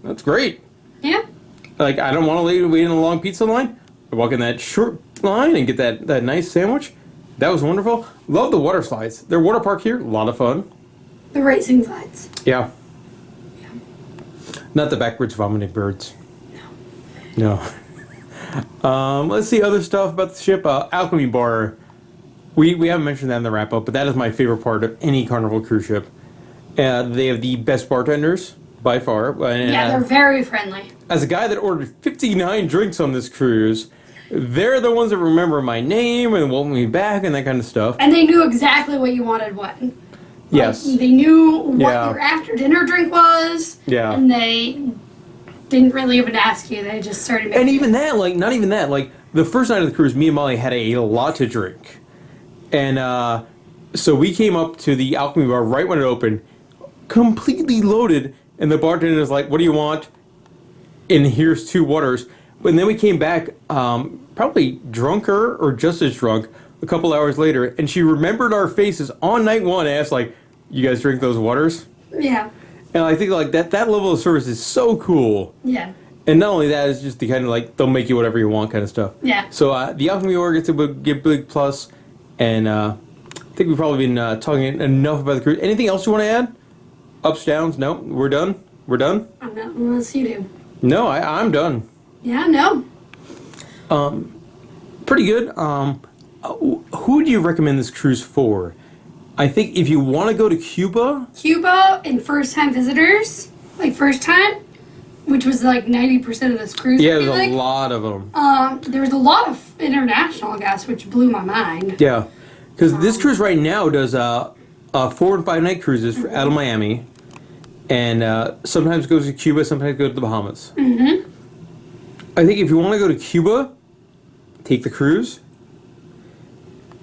That's great. Yeah. Like, I don't want to wait in a long pizza line. I walk in that short line and get that nice sandwich. That was wonderful. Love the water slides. Their water park here, a lot of fun. The racing slides. Yeah. Not the backwards vomiting birds. No. Let's see other stuff about the ship. Alchemy Bar. We haven't mentioned that in the wrap up, but that is my favorite part of any Carnival cruise ship. They have the best bartenders by far. And, they're very friendly. As a guy that ordered 59 drinks on this cruise, they're the ones that remember my name and welcome me back and that kind of stuff. And they knew exactly what you wanted when. Yes. Like, they knew what your after dinner drink was. Yeah. And they didn't really even ask you. They just started making And even that, like, not even that. Like, the first night of the cruise, me and Molly had a lot to drink. And so we came up to the Alchemy Bar right when it opened, completely loaded. And the bartender was like, what do you want? And here's 2 waters. But then we came back probably drunker or just as drunk a couple hours later. And she remembered our faces on night 1 and asked, like, you guys drink those waters. Yeah. And I think like that level of service is so cool. Yeah. And not only that, it's just the kind of like they'll make you whatever you want kind of stuff. Yeah. So the Alchemy Bar gets a big plus, and I think we've probably been talking enough about the cruise. Anything else you want to add? Ups, downs? No, we're done. We're done. I'm not unless you do. No, I'm done. Yeah. No. Pretty good. Who do you recommend this cruise for? I think if you want to go to Cuba. Cuba and first-time visitors, like first time, which was like 90% of this cruise. Yeah, there's a lot of them. There was a lot of international guests, which blew my mind. Yeah, because this cruise right now does 4 and 5 night cruises out of Miami, and sometimes goes to Cuba, sometimes goes to the Bahamas. Mm-hmm. I think if you want to go to Cuba, take the cruise.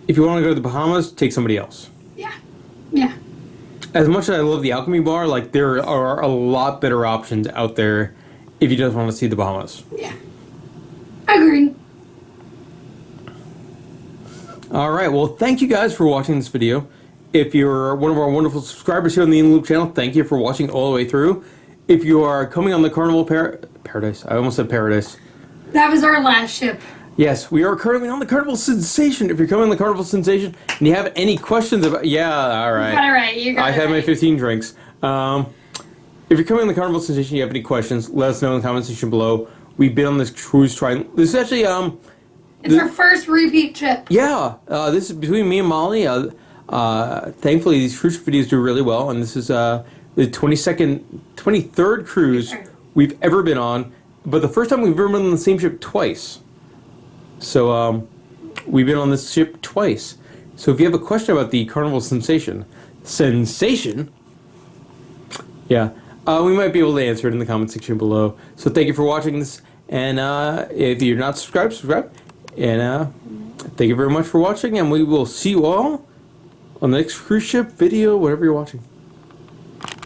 If you want to go to the Bahamas, take somebody else. Yeah. Yeah. As much as I love the Alchemy Bar, like there are a lot better options out there if you just want to see the Bahamas. Yeah. Agreed. All right. Well, thank you guys for watching this video. If you're one of our wonderful subscribers here on the In Loop channel, thank you for watching all the way through. If you are coming on the Carnival Paradise, I almost said Paradise. That was our last ship. Yes, we are currently on the Carnival Sensation. If you're coming on the Carnival Sensation and you have any questions about... Yeah, all right. You got it right. You got I've it had my right. 15 drinks. If you're coming on the Carnival Sensation and you have any questions, let us know in the comment section below. We've been on this cruise trying... This is actually... It's our first repeat trip. Yeah, this is between me and Molly. Thankfully, these cruise videos do really well, and this is the 23rd cruise we've ever been on, but the first time we've ever been on the same ship twice. So we've been on this ship twice. So if you have a question about the Carnival Sensation, yeah, we might be able to answer it in the comment section below. So thank you for watching this, and if you're not subscribed, subscribe. And thank you very much for watching, and we will see you all on the next cruise ship video, whatever you're watching.